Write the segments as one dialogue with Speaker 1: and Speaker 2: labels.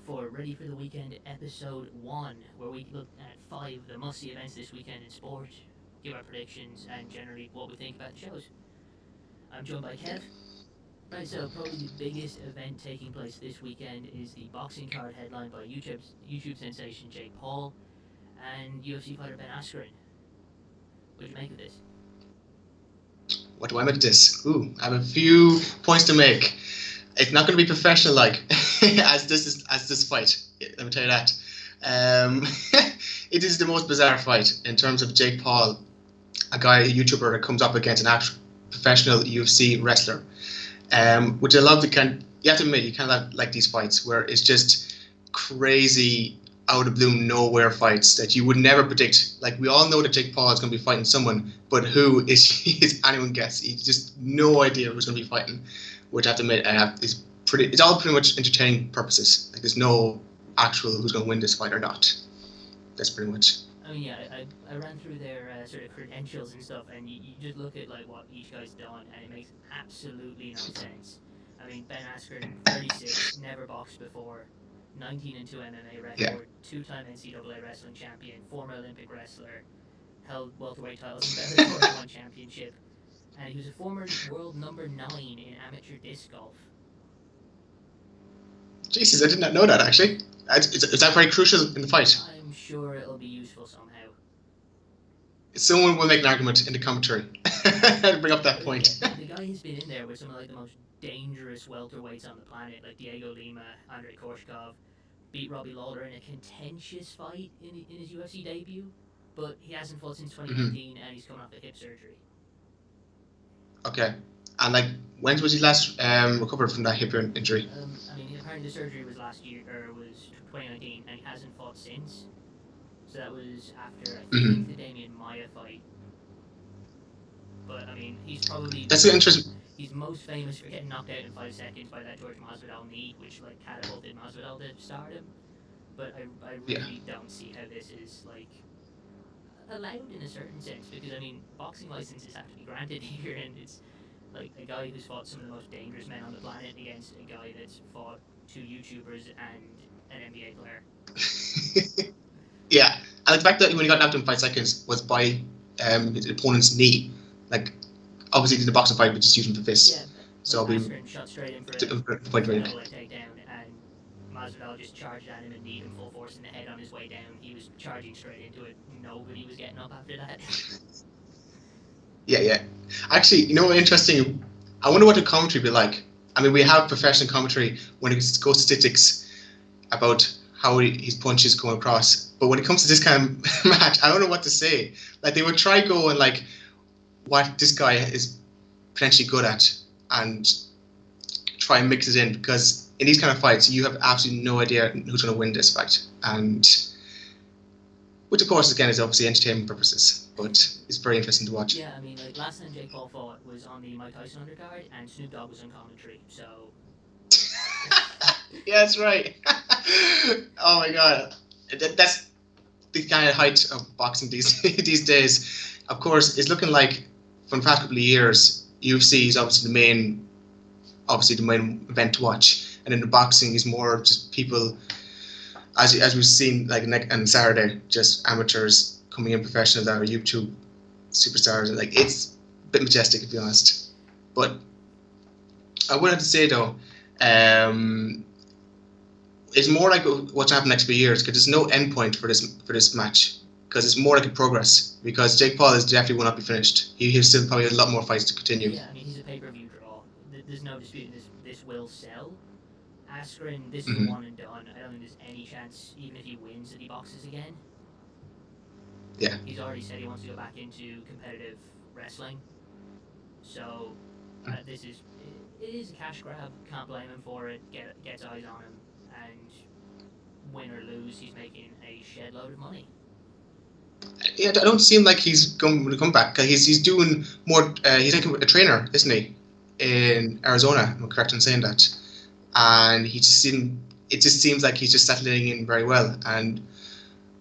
Speaker 1: For Ready for the Weekend episode 1, where we look at 5 of the must see events this weekend in sport, give our predictions, and generally what we think about the shows. I'm joined by Kev. Right, so probably the biggest event taking place this weekend is the boxing card headlined by YouTube sensation Jake Paul and UFC fighter Ben Askren. What do you make of this?
Speaker 2: What do I make of this? I have a few points to make. It's not going to be professional like as this fight. Let me tell you that. Um, it is the most bizarre fight in terms of Jake Paul, a YouTuber that comes up against an actual professional UFC wrestler. Which I love. You have to admit, you kind of like these fights where it's just crazy, out of blue, nowhere fights that you would never predict. Like, we all know that Jake Paul is going to be fighting someone, but who is anyone guess? He's just no idea who's going to be fighting. Which I have to admit, it's all pretty much entertaining purposes. Like, there's no actual who's going to win this fight or not. That's pretty much.
Speaker 1: I mean, yeah, I ran through their sort of credentials and stuff, and you just look at like what each guy's done, and it makes absolutely no sense. I mean, Ben Askren, 36, never boxed before, 19-2 MMA record,
Speaker 2: Yeah.
Speaker 1: two-time NCAA wrestling champion, former Olympic wrestler, held welterweight titles in Bellator, won championship, and he was a former world number 9 in amateur disc golf.
Speaker 2: Jesus, I did not know that actually. Is that very crucial in the fight?
Speaker 1: I'm sure it'll be useful somehow.
Speaker 2: Someone will make an argument in the commentary and bring up that point.
Speaker 1: Yeah, the guy has been in there with some of like the most dangerous welterweights on the planet, like Diego Lima, Andrei Korshkov, beat Robbie Lawler in a contentious fight in his UFC debut, but he hasn't fought since 2019 and he's coming off a hip surgery.
Speaker 2: Okay. And like, when was he last recovered from that hip injury?
Speaker 1: I mean, apparently the surgery was last year, or was 2019, and he hasn't fought since. So that was after, I think, the Damian Maia fight. But, I mean, he's probably...
Speaker 2: That's interesting.
Speaker 1: He's most famous for getting knocked out in 5 seconds by that George Masvidal knee, which, like, catapulted Masvidal to stardom. But I really don't see how this is, like, allowed in a certain sense. Because, I mean, boxing licenses have to be granted here, and it's, like, a guy who's fought some of the most dangerous men on the planet against a guy that's fought 2 YouTubers and an NBA player.
Speaker 2: Yeah, and the fact that when he got knocked in 5 seconds was by his opponent's knee. Like, obviously, in the boxing fight, but just using the fist.
Speaker 1: Yeah, so Askren shot straight in for a double leg takedown, and Masvidal just charged at him and kneed him full force in the head on his way down. He was charging straight into it. Nobody was getting up after that.
Speaker 2: Yeah. Actually, you know what, interesting? I wonder what the commentary would be like. I mean, we have professional commentary when it goes to statistics about how his punches come across. But when it comes to this kind of match, I don't know what to say. Like, they would try going, like, what this guy is potentially good at and try and mix it in, because in these kind of fights, you have absolutely no idea who's going to win this fight. And which, of course, again, is obviously entertainment purposes, but it's very interesting to watch.
Speaker 1: Yeah, I mean, like, last time Jake Paul fought was on the Mike Tyson undercard, and Snoop Dogg was on commentary, so...
Speaker 2: Yeah, that's right. Oh my god, that's the kind of height of boxing these days. Of course, it's looking like from the past couple of years, UFC is obviously the main event to watch, and then the boxing is more just people, as we've seen, like on Saturday, just amateurs coming in, professionals that are YouTube superstars. Like, it's a bit majestic, to be honest. But I would have to say though, it's more like what's happened next few years, because there's no end point for this match, because it's more like a progress, because Jake Paul is definitely will not be finished. He still probably has a lot more fights to continue.
Speaker 1: Yeah, I mean, he's a pay-per-view draw. There's no dispute this will sell. Askren, this is one and done. I don't think there's any chance, even if he wins, that he boxes again.
Speaker 2: Yeah.
Speaker 1: He's already said he wants to go back into competitive wrestling. So, it is a cash grab. Can't blame him for it. Gets eyes on him. And win or lose, he's making a shed load of money.
Speaker 2: Yeah, I don't seem like he's going to come back. He's doing more. He's like a trainer, isn't he, in Arizona? I'm correct in saying that. And it just seems like he's just settling in very well. And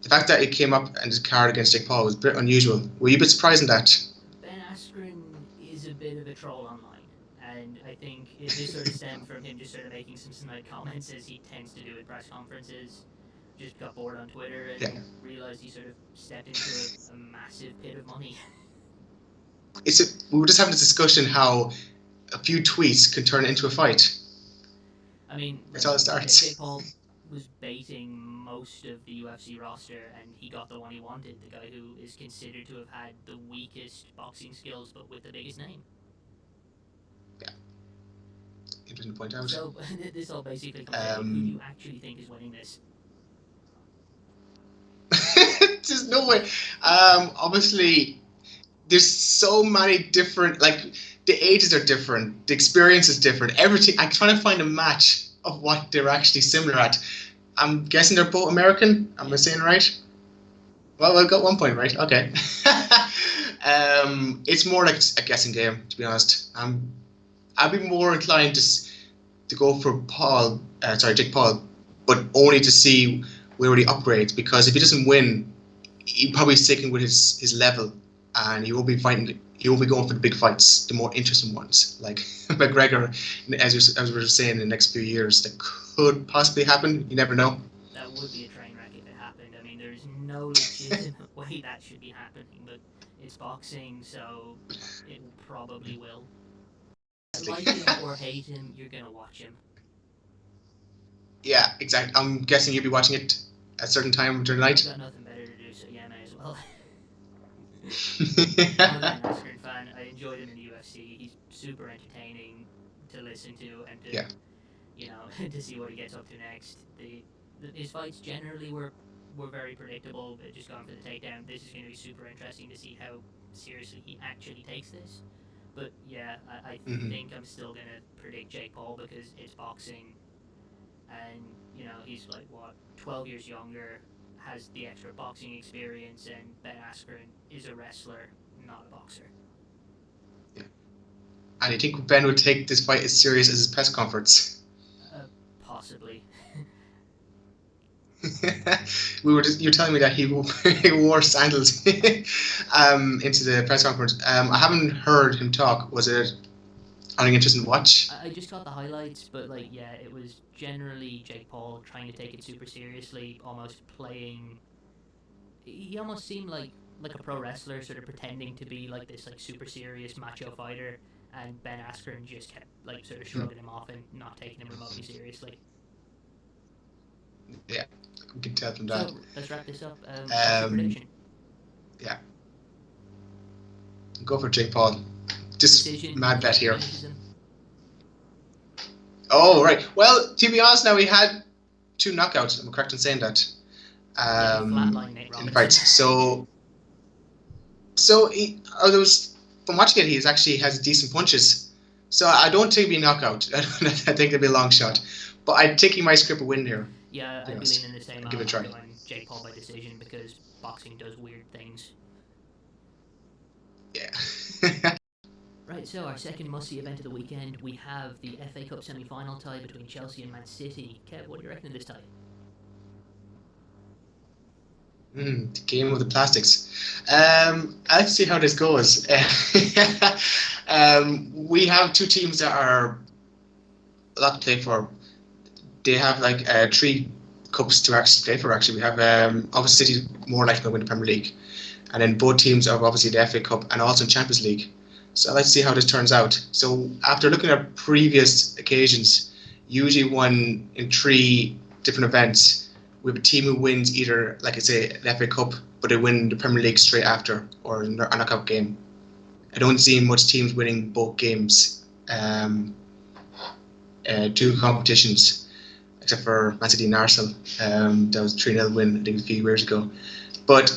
Speaker 2: the fact that it came up and his card against Jake Paul was a bit unusual. Were you a bit surprised in that?
Speaker 1: Ben Askren is a bit of a troll online, and I think this sort of stemmed from him just sort of making some snide comments, as he tends to do at press conferences. Just got bored on Twitter and
Speaker 2: Yeah.
Speaker 1: realized he sort of stepped into a massive pit of money.
Speaker 2: We were just having this discussion how a few tweets can turn it into a fight.
Speaker 1: I mean,
Speaker 2: That's how it starts.
Speaker 1: Jake Paul was baiting most of the UFC roster, and he got the one he wanted. The guy who is considered to have had the weakest boxing skills, but with the biggest name.
Speaker 2: Yeah. Interesting to point out.
Speaker 1: So this all basically comes down to who do you actually think is winning this?
Speaker 2: There's no way. Obviously, there's so many different, like, the ages are different, the experience is different, everything. I'm trying to find a match of what they're actually similar at. I'm guessing they're both American. Am I saying right? Well, I got 1 point right. Okay. It's more like a guessing game, to be honest. I'd be more inclined to go for Jake Paul, but only to see where he upgrades, because if he doesn't win, he's probably sticking with his level, and he won't be fighting. He won't be going for the big fights, the more interesting ones, like McGregor, as we were saying, in the next few years. That could possibly happen. You never know.
Speaker 1: That would be a train wreck if it happened. I mean, there's no legitimate way that should be happening, but it's boxing, so it probably will. Like him or hate him, you're gonna watch him.
Speaker 2: Yeah, exactly. I'm guessing you'll be watching it at a certain time during the night.
Speaker 1: I've got nothing better to do, so yeah, may as well. I'm an Askren fan. I enjoyed him in the UFC. He's super entertaining to listen to and to, you know, to see what he gets up to next. His fights generally were very predictable, but just going for the takedown. This is going to be super interesting to see how seriously he actually takes this. But yeah, I think I'm still going to predict Jake Paul, because it's boxing, and you know, he's like, what, 12 years younger, has the extra boxing experience, and Ben Askren is a wrestler, not a boxer.
Speaker 2: Yeah. And you think Ben would take this fight as serious as his press conference?
Speaker 1: Possibly.
Speaker 2: You're telling me that he wore sandals into the press conference. I haven't heard him talk. Was it anything interesting to watch?
Speaker 1: I just got the highlights, but like, yeah, it was generally Jake Paul trying to take it super seriously, almost playing. He almost seemed like a pro wrestler, sort of pretending to be like this like super serious macho fighter, and Ben Askren just kept like sort of shrugging him off and not taking him remotely seriously.
Speaker 2: Yeah, we can tell from that.
Speaker 1: So let's wrap this up. What's your prediction?
Speaker 2: Yeah, go for Jake Paul. Just
Speaker 1: Decision,
Speaker 2: mad bet here.
Speaker 1: Finishism.
Speaker 2: Oh, right. Well, to be honest, now we had 2 knockouts. I'm correct in saying that. In the fights. So from watching it, he actually has decent punches. So I don't think it'll be a knockout. I think it'll be a long shot. But I think he might script a win here.
Speaker 1: Yeah, I'd be leaning the same.
Speaker 2: Give it a try.
Speaker 1: Going Jake Paul by decision, because boxing does weird things.
Speaker 2: Yeah.
Speaker 1: Right, so our second must-see event of the weekend, we have the FA Cup semi-final tie between Chelsea and Man City. Kev, what do you reckon of this tie?
Speaker 2: The game of the plastics. Let's see how this goes. We have 2 teams that are a lot to play for. They have like 3 cups to actually play for. Actually, we have obviously City more likely to win the Premier League, and then both teams are obviously the FA Cup and also in Champions League. So let's see how this turns out. So after looking at previous occasions, usually won in 3 different events, we have a team who wins either, like I say, the FA Cup, but they win the Premier League straight after, or a knockout game. I don't see much teams winning both games, 2 competitions, except for Man City and Arsenal. That was a 3-0 win, I think, a few years ago. But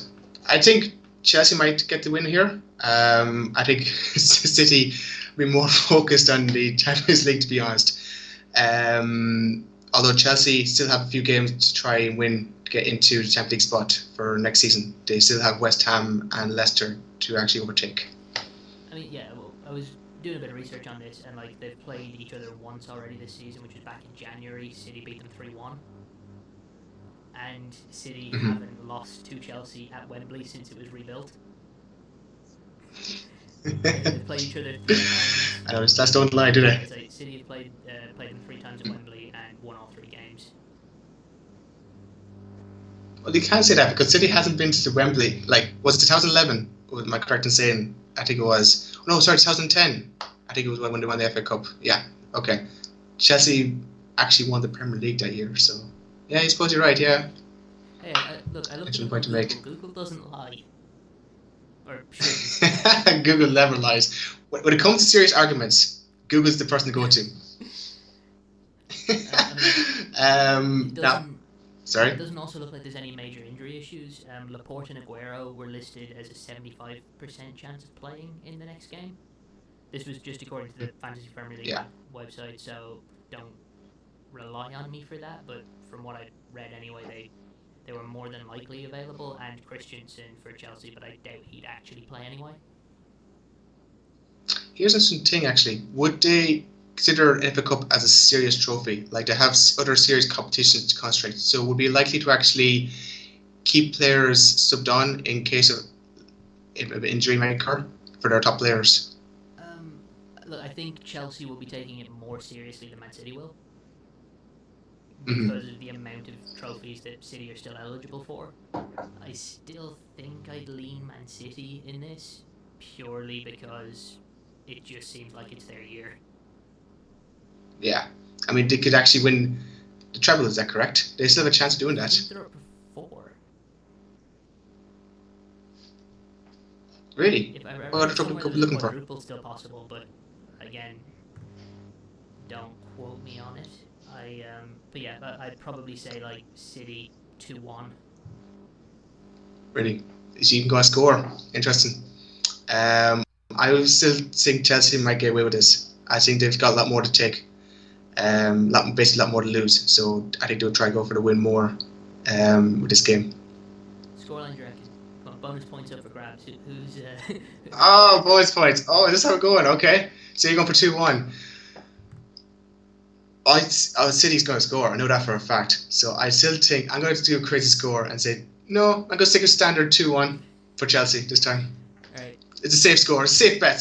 Speaker 2: I think Chelsea might get the win here. I think City will be more focused on the Champions League, to be honest. Although Chelsea still have a few games to try and win to get into the Champions League spot for next season. They still have West Ham and Leicester to actually overtake.
Speaker 1: I mean, yeah, well, I was doing a bit of research on this, and like, they've played each other once already this season, which was back in January. City beat them 3-1. And City haven't lost to Chelsea at Wembley since it was rebuilt. They've played each other 3 times.
Speaker 2: I know the stats don't lie, do
Speaker 1: Yeah,
Speaker 2: they?
Speaker 1: it's like City have played them 3 times at Wembley and won all 3 games.
Speaker 2: Well, you can't say that because City hasn't been to Wembley. Like, was it 2011? Am I correct in saying? I think it was. No, sorry, 2010. I think it was when they won the FA Cup. Yeah, okay. Chelsea actually won the Premier League that year, so yeah, I suppose you're right. Yeah.
Speaker 1: Hey, look, I looked it
Speaker 2: Interesting
Speaker 1: up
Speaker 2: point
Speaker 1: on
Speaker 2: to
Speaker 1: Google.
Speaker 2: make.
Speaker 1: Google doesn't lie, or shouldn't.
Speaker 2: Google never lies. When it comes to serious arguments, Google's the person to go to.
Speaker 1: I mean, it
Speaker 2: now,
Speaker 1: doesn't.
Speaker 2: sorry.
Speaker 1: It doesn't also look like there's any major injury issues. Laporte and Aguero were listed as a 75% chance of playing in the next game. This was just according to the Fantasy Premier League website, so don't rely on me for that. But from what I read anyway, they were more than likely available, and Christensen for Chelsea, but I doubt he'd actually play anyway.
Speaker 2: Here's an interesting thing, actually. Would they consider FA Cup as a serious trophy? Like, they have other serious competitions to concentrate. So would be likely to actually keep players subbed on in case of injury may occur for their top players?
Speaker 1: Look, I think Chelsea will be taking it more seriously than Man City will,
Speaker 2: Mm-hmm.
Speaker 1: because of the amount of trophies that City are still eligible for. I still think I'd lean Man City in this, purely because it just seems like it's their year.
Speaker 2: Yeah. I mean, they could actually win the treble, is that correct? They still have a chance of doing
Speaker 1: I
Speaker 2: that.
Speaker 1: think they're up for 4.
Speaker 2: Really?
Speaker 1: If I
Speaker 2: What
Speaker 1: read somewhere
Speaker 2: are
Speaker 1: there's
Speaker 2: we
Speaker 1: a
Speaker 2: looking for?
Speaker 1: quadruple still possible, but again, don't quote me on it. But yeah, I'd probably say like City 2-1.
Speaker 2: Really? So you can go and score. Interesting. I would still think Chelsea might get away with this. I think they've got a lot more to take. Basically a lot more to lose. So I think they'll try to go for the win more with this game.
Speaker 1: Scoreline, do you reckon? Come on, bonus points up for grabs. Who's
Speaker 2: Oh, bonus points. Oh, is this how we're going? Okay. So you're going for 2-1. City's going to score. I know that for a fact. So I still think I'm going to do a crazy score and say, no, I'm going to stick a standard 2-1 for Chelsea this time.
Speaker 1: Alright.
Speaker 2: It's a safe score. Safe bet.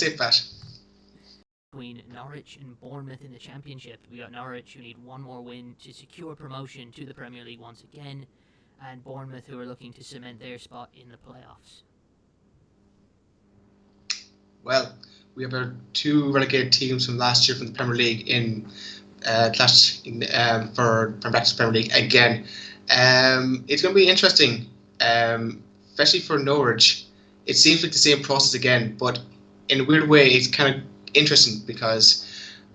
Speaker 1: Between Norwich and Bournemouth in the Championship. We got Norwich, who need one more win to secure promotion to the Premier League once again, and Bournemouth, who are looking to cement their spot in the playoffs.
Speaker 2: Well, we have our 2 relegated teams from last year from the Premier League in clash for back to the Premier League again. It's going to be interesting, especially for Norwich. It seems like the same process again, but in a weird way, it's kind of interesting because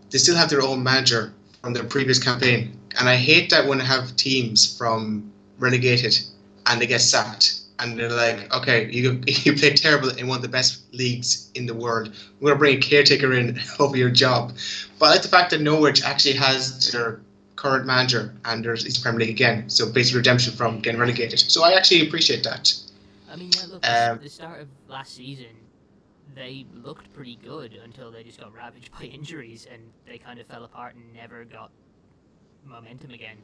Speaker 2: they still have their own manager from their previous campaign. And I hate that when I have teams from relegated and they get sacked. And they're like, okay, you played terrible in one of the best leagues in the world. We're going to bring a caretaker in over your job. But I like the fact that Norwich actually has their current manager and there's East Premier League again. So basically redemption from getting relegated. So I actually appreciate that.
Speaker 1: I mean, yeah, look, the start of last season, they looked pretty good until they just got ravaged by injuries and they kind of fell apart and never got momentum again.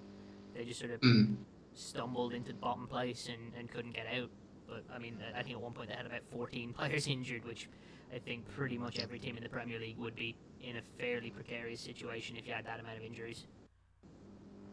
Speaker 1: They just sort of stumbled into bottom place and couldn't get out. But I mean, I think at one point they had about 14 players injured, which I think pretty much every team in the Premier League would be in a fairly precarious situation if you had that amount of injuries.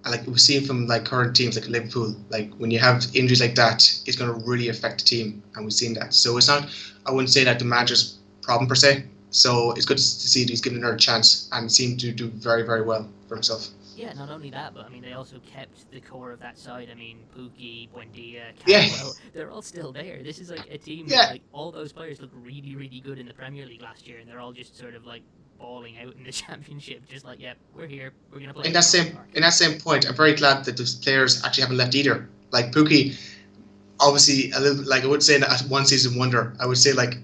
Speaker 2: Like we've seen from like current teams like Liverpool, like when you have injuries like that, it's going to really affect the team, and we've seen that. So it's not, I wouldn't say that the manager's problem per se. So it's good to see that he's given another chance and seemed to do very, very well for himself.
Speaker 1: Yeah, not only that, but I mean, they also kept the core of that side. I mean, Pukki, Buendia, Cantwell, they're all still there. This is like a team that, like, all those players look really, really good in the Premier League last year, and they're all just sort of like balling out in the Championship, just like, yeah, we're here, we're gonna play. In
Speaker 2: that same point, I'm very glad that those players actually haven't left either. Like Pukki, obviously a little, like I would say that one season wonder. I would say like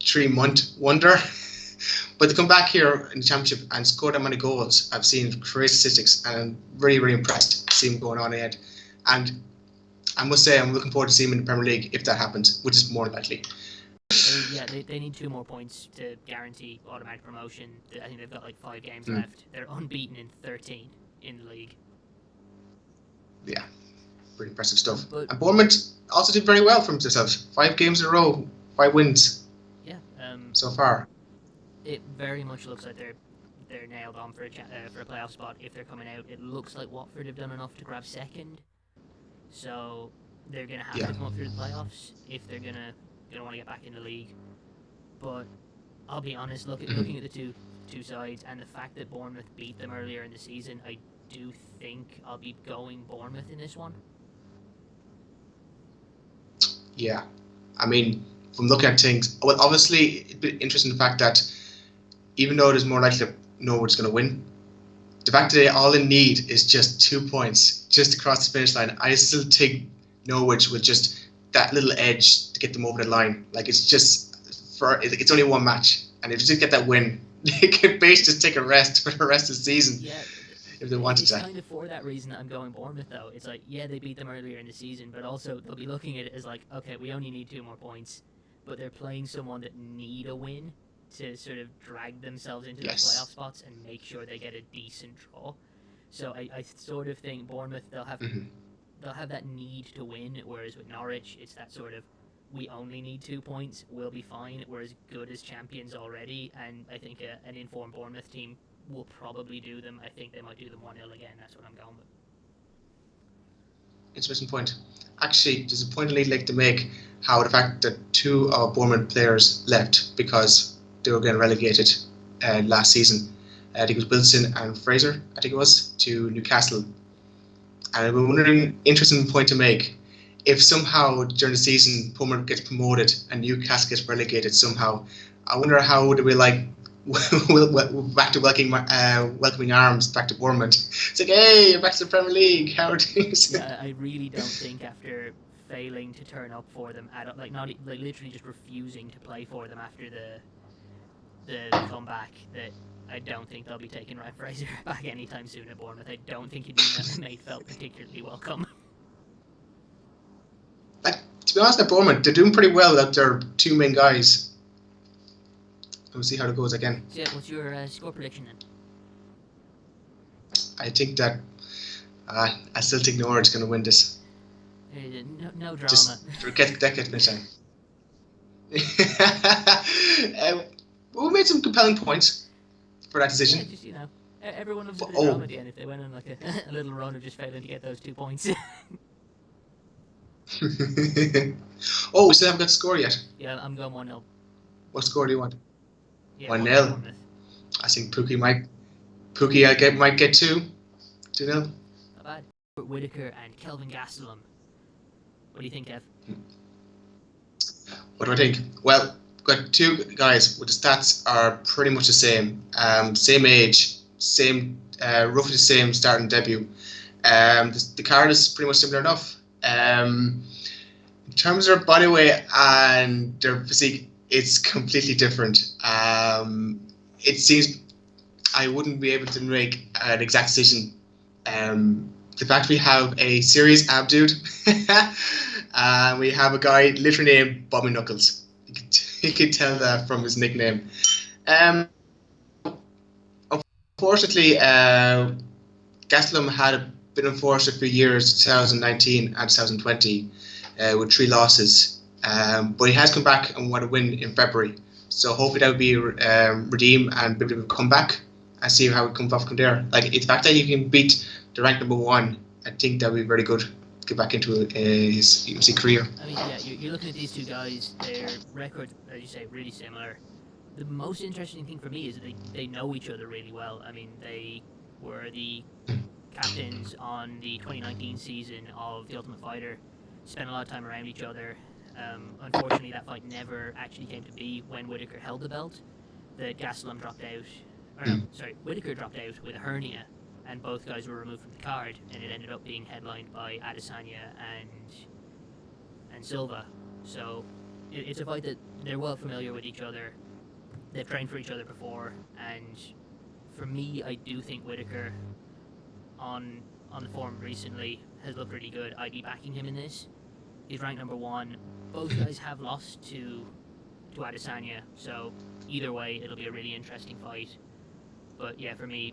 Speaker 2: 3-month wonder. But to come back here in the Championship and score that many goals, I've seen crazy statistics, and I'm really, really impressed to see him going on ahead. And I must say, I'm looking forward to seeing him in the Premier League if that happens, which is more likely.
Speaker 1: They need 2 more points to guarantee automatic promotion. I think they've got like 5 games left. They're unbeaten in 13 in the league.
Speaker 2: Yeah, pretty impressive stuff. And Bournemouth also did very well for themselves. 5 games in a row, 5 wins.
Speaker 1: Yeah,
Speaker 2: so far.
Speaker 1: It very much looks like they're nailed on for a playoff spot if they're coming out. It looks like Watford have done enough to grab second, so they're gonna have to come up through the playoffs if they're gonna want to get back in the league. But I'll be honest, looking at the two sides and the fact that Bournemouth beat them earlier in the season, I do think I'll be going Bournemouth in this one.
Speaker 2: Yeah, I mean, from looking at things, well, obviously, it's been interesting the fact that even though it is more likely that Norwich is going to win, the fact that all they need is just 2 points just across the finish line. I still think Norwich with just that little edge to get them over the line. Like, it's only one match, and if they just get that win, they can basically just take a rest for the rest of the season.
Speaker 1: Yeah,
Speaker 2: if they wanted to.
Speaker 1: It's kind of for that reason that I'm going Bournemouth, though. It's like, yeah, they beat them earlier in the season, but also they'll be looking at it as like, okay, we only need 2 more points, but they're playing someone that need a win to sort of drag themselves into the playoff spots and make sure they get a decent draw. So I sort of think Bournemouth, they'll have that need to win, whereas with Norwich, it's that sort of, we only need 2 points, we'll be fine, we're as good as champions already, and I think an informed Bournemouth team will probably do them. I think they might do them 1-0 again, that's what I'm going with.
Speaker 2: Interesting point. Actually, there's a point I'd like to make, how the fact that 2 of Bournemouth players left because they were getting relegated last season. I think it was Wilson and Fraser, I think it was, to Newcastle. And I'm wondering, interesting point to make, if somehow during the season Bournemouth gets promoted and Newcastle gets relegated somehow, I wonder how would we like back to welcoming arms back to Bournemouth. It's like, hey, you're back to the Premier League. How are things?
Speaker 1: Yeah, I really don't think after failing to turn up for them, literally just refusing to play for them after the comeback, that I don't think they'll be taking Ryan Fraser back anytime soon at Bournemouth. I don't think he'd be felt particularly welcome.
Speaker 2: Like, to be honest, at Bournemouth, they're doing pretty well without their 2 main guys. We'll see how it goes again.
Speaker 1: So, what's your score prediction then?
Speaker 2: I think that I still think Norwich is going to win this.
Speaker 1: No drama.
Speaker 2: Just get finish time. We made some compelling points for that decision.
Speaker 1: Yeah, just, everyone loves a bit of drama at the end if they went on like a little run of just failing to get those 2 points.
Speaker 2: Oh, we still haven't got the score yet.
Speaker 1: Yeah, I'm going 1-0.
Speaker 2: What score do you want?
Speaker 1: Yeah,
Speaker 2: 1-0. I think Pookie might get 2-0.
Speaker 1: Not bad. Whittaker and Kelvin Gastelum. What do you think, Kev?
Speaker 2: What do I think? Well, we've got 2 guys with the stats are pretty much the same. Same age, roughly the same starting debut. The card is pretty much similar enough. In terms of their body weight and their physique, it's completely different. It seems I wouldn't be able to make an exact decision. The fact we have a serious ab dude, and we have a guy literally named Bobby Knuckles. You could tell that from his nickname. Unfortunately, Gastelum had been unforced a few years, 2019 and 2020, with 3 losses. But he has come back and won a win in February. So hopefully that will be redeemed and be able to come back and see how it comes off from there. Like, the fact that he can beat the rank number 1, I think that would be very good to get back into his UFC career.
Speaker 1: I mean, yeah, you're looking at these 2 guys, their records, as you say, really similar. The most interesting thing for me is that they know each other really well. I mean, they were the captains on the 2019 season of The Ultimate Fighter, spent a lot of time around each other. Unfortunately, that fight never actually came to be when Whittaker held the belt. The Gastelum dropped out, Whittaker dropped out with a hernia, and both guys were removed from the card, and it ended up being headlined by Adesanya and Silva. So it's a fight that they're well familiar with each other. They've trained for each other before, and for me, I do think Whittaker, on the form recently, has looked really good. I'd be backing him in this. He's ranked number 1. Both guys have lost to Adesanya, so either way, it'll be a really interesting fight. But yeah, for me,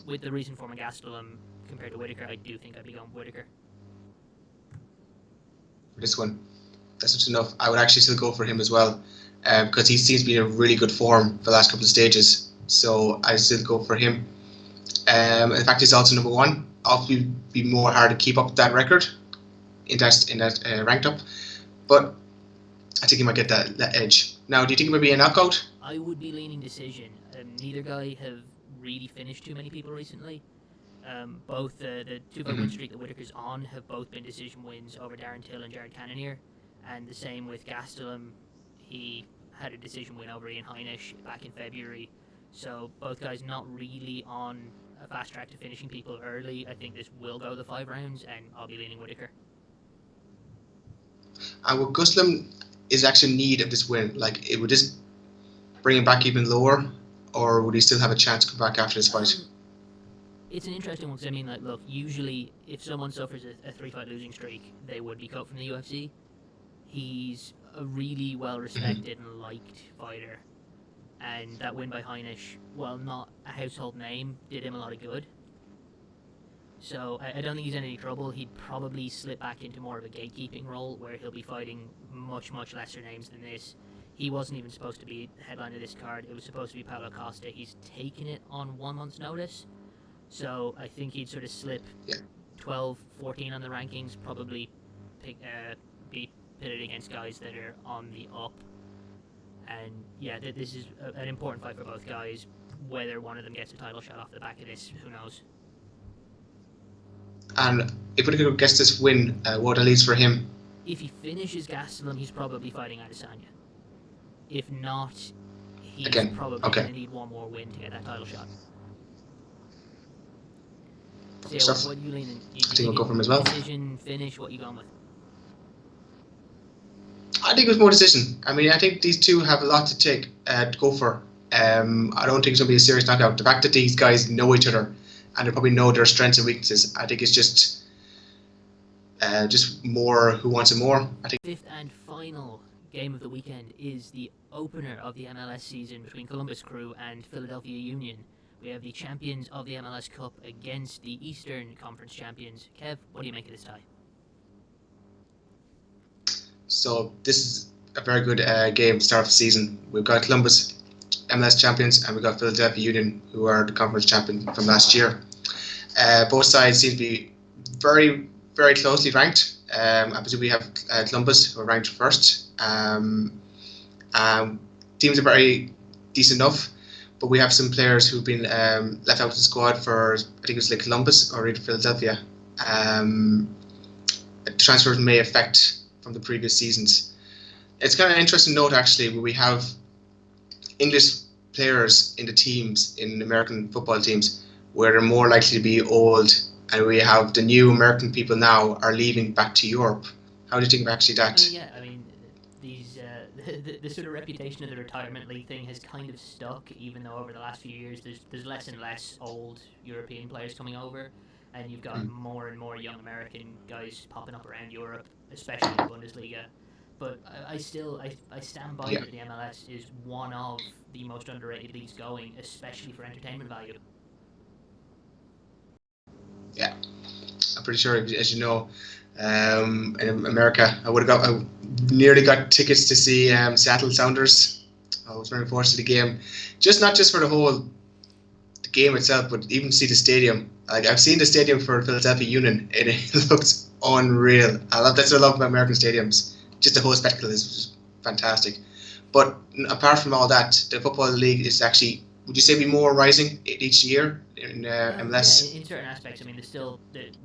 Speaker 1: with the recent form of Gastelum compared to Whittaker, I do think I'd be going Whittaker.
Speaker 2: For this one, that's not enough. I would actually still go for him as well. because he seems to be in a really good form for the last couple of stages. So I still go for him. In fact, he's also number one. Obviously, be more hard to keep up that record in that ranked up, but I think he might get that edge. Now, do you think it might be a knockout?
Speaker 1: I would be leaning decision. Neither guy have really finished too many people recently. Both the 2-fight win streak that Whittaker's on have both been decision wins over Darren Till and Jared Cannonier, and the same with Gastelum. He had a decision win over Ian Heinisch back in February. So both guys not really on a fast track to finishing people early. I think this will go the 5 rounds, and I'll be leaning Whittaker.
Speaker 2: And would Gastelum is actually in need of this win? Like, it would just bring him back even lower, or would he still have a chance to come back after this fight?
Speaker 1: It's an interesting one because, I mean, like, look, usually if someone suffers a 3-fight losing streak, they would be cut from the UFC. He's a really well-respected and liked fighter, and that win by Heinisch, while not a household name, did him a lot of good. So I don't think he's in any trouble. He'd probably slip back into more of a gatekeeping role where he'll be fighting much, much lesser names than this. He wasn't even supposed to be the headline of this card. It was supposed to be Paulo Costa. He's taken it on 1 month's notice. So I think he'd sort of slip 12, 14 on the rankings, probably be pitted against guys that are on the up. And yeah, this is an important fight for both guys. Whether one of them gets a title shot off the back of this, who knows?
Speaker 2: And if Whittaker gets this win, what it leads for him?
Speaker 1: If he finishes Gastelum, he's probably fighting Adesanya. If not, he's probably going to need one more win to get that title shot. So yeah, what are you leaning?
Speaker 2: I think we'll go for him as well.
Speaker 1: Decision, finish, what are you going with?
Speaker 2: I think it was more decision. I mean, I think these two have a lot to go for. I don't think it's going to be a serious knockout. The fact that these guys know each other and they probably know their strengths and weaknesses, I think it's just more who wants it more. I think.
Speaker 1: Fifth and final game of the weekend is the opener of the MLS season between Columbus Crew and Philadelphia Union. We have the champions of the MLS Cup against the Eastern Conference champions. Kev, what do you make of this tie?
Speaker 2: So this is a very good game to start the season. We've got Columbus, MLS champions, and we've got Philadelphia Union, who are the conference champion from last year. Both sides seem to be very, very closely ranked. Obviously, we have Columbus, who are ranked first. Teams are very decent enough, but we have some players who've been left out of the squad for, I think it was like Columbus or even Philadelphia. Transfers may affect from the previous seasons. It's kind of interesting to note, actually, where we have English players in the teams, in American football teams, where they're more likely to be old, and we have the new American people now are leaving back to Europe. How do you think of actually that?
Speaker 1: Yeah, I mean, these the sort of reputation of the retirement league thing has kind of stuck, even though over the last few years there's less and less old European players coming over, and you've got more and more young American guys popping up around Europe, especially in the Bundesliga. But I stand by that the MLS is one of the most underrated leagues going, especially for entertainment value.
Speaker 2: Yeah, I'm pretty sure, as you know, in America, I nearly got tickets to see Seattle Sounders. I was very fortunate to the game, not just for the game itself, but even see the stadium. Like, I've seen the stadium for Philadelphia Union, and it looks unreal. That's what I love about American stadiums. Just the whole spectacle is just fantastic. But apart from all that, the football league is actually, would you say, be more rising each year in MLS?
Speaker 1: Yeah, in certain aspects. I mean, there's still,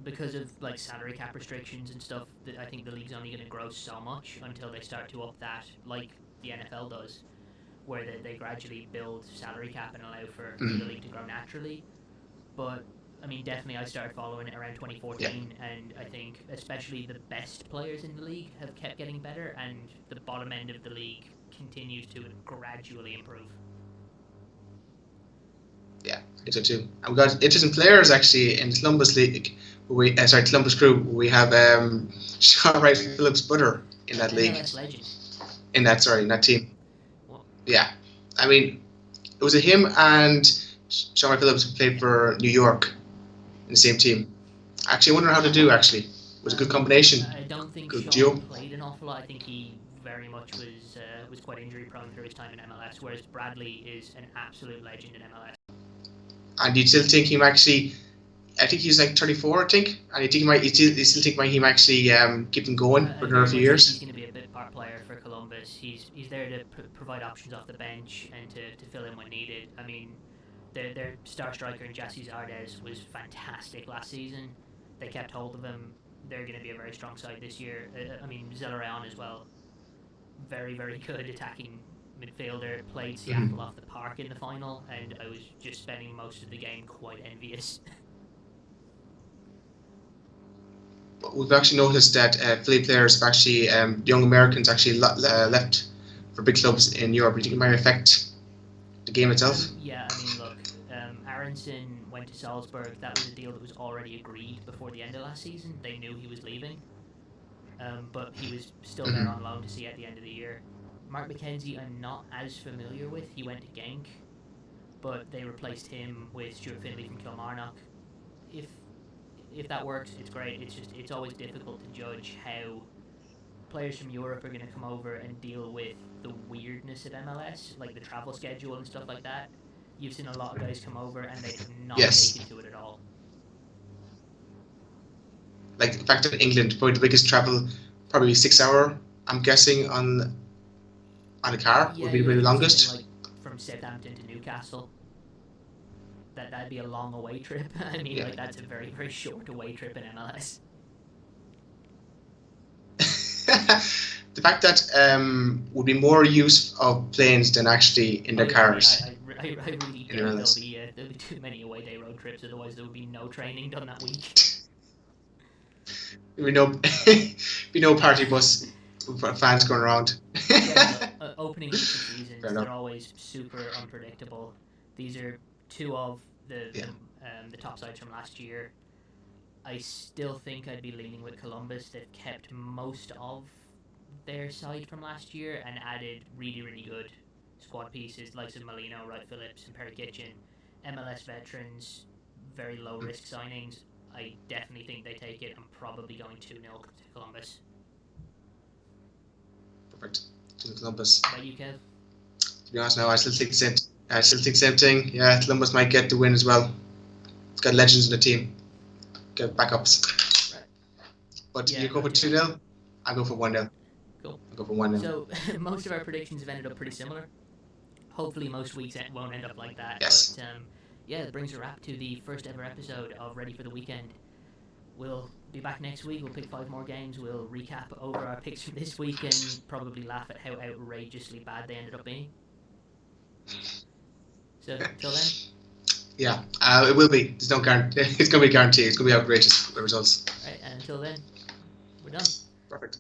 Speaker 1: because of like salary cap restrictions and stuff, I think the league's only going to grow so much until they start to up that, like the NFL does, where they gradually build salary cap and allow for the league to grow naturally. But I mean, definitely I started following it around 2014, and I think especially the best players in the league have kept getting better, and the bottom end of the league continues to gradually improve.
Speaker 2: Yeah, I think so too. And we've got interesting players actually in Columbus League. Columbus Crew. We have Sean Wright Phillips' brother in that league.
Speaker 1: Legend.
Speaker 2: In that team.
Speaker 1: What?
Speaker 2: Yeah, I mean, it was him and Sean Wright Phillips who played for New York in the same team. Actually, I wonder how to do. Actually, it was a good combination.
Speaker 1: I don't think
Speaker 2: good
Speaker 1: Sean
Speaker 2: duo.
Speaker 1: played an awful lot. I think he very much was quite injury prone through his time in MLS, whereas Bradley is an absolute legend in MLS.
Speaker 2: And you still think him actually? I think he's like 34, I think, and you still think he might actually keep him going for another few years.
Speaker 1: He's going to be a bit part player for Columbus. He's there to provide options off the bench and to fill in when needed. I mean, their star striker in Jesse Zardes was fantastic last season. They kept hold of him. They're going to be a very strong side this year. I mean, Zelarayan as well. Very, very good attacking midfielder. Played Seattle off the park in the final, and I was just spending most of the game quite envious.
Speaker 2: We've actually noticed that Philly players have actually, young Americans actually left for big clubs in Europe. Do you think it might affect the game itself?
Speaker 1: Yeah, I mean, look, Aronson went to Salzburg. That was a deal that was already agreed before the end of last season. They knew he was leaving, but he was still there on loan to see at the end of the year. Mark McKenzie, I'm not as familiar with. He went to Genk, but they replaced him with Stuart Findlay from Kilmarnock. If that works, it's great. It's always difficult to judge how players from Europe are going to come over and deal with the weirdness of MLS, like the travel schedule and stuff like that. You've seen a lot of guys come over and they have not taken to it at all.
Speaker 2: Like the fact that England, probably the biggest travel, probably 6 hour, I'm guessing, on a car would be the longest.
Speaker 1: Like from Southampton to Newcastle. That'd be a long away trip. I mean, like that's a very, very short away trip in MLS.
Speaker 2: The fact that would be more use of planes than actually in their cars.
Speaker 1: I really think there'll be too many away day road trips. Otherwise, there would be no training done that week.
Speaker 2: be no party bus with fans going around.
Speaker 1: Opening week of seasons, they're always super unpredictable. These are two of the top sides from last year. I still think I'd be leaning with Columbus. They've kept most of their side from last year and added really, really good squad pieces like Molino, Wright Phillips, and Perry Kitchen. MLS veterans, very low risk signings. I definitely think they take it. I'm probably going 2-0 to Columbus.
Speaker 2: Perfect. To Columbus.
Speaker 1: How about you, Kev?
Speaker 2: To be honest, now I still think the same thing. Yeah, Columbus might get the win as well. It's got legends in the team. Get backups. Right. But you go for 2-0. I go for 1-0.
Speaker 1: Cool.
Speaker 2: I'll go for 1-0.
Speaker 1: So most of our predictions have ended up pretty similar. Hopefully most weeks won't end up like that.
Speaker 2: Yes.
Speaker 1: But that brings a wrap to the first ever episode of Ready for the Weekend. We'll be back next week. We'll pick 5 more games. We'll recap over our picks from this week and probably laugh at how outrageously bad they ended up being. So, till then?
Speaker 2: Yeah, it will be. There's no guarantee. It's going to be guaranteed. It's going to be outrageous, the results.
Speaker 1: Right, and until then, we're done.
Speaker 2: Perfect.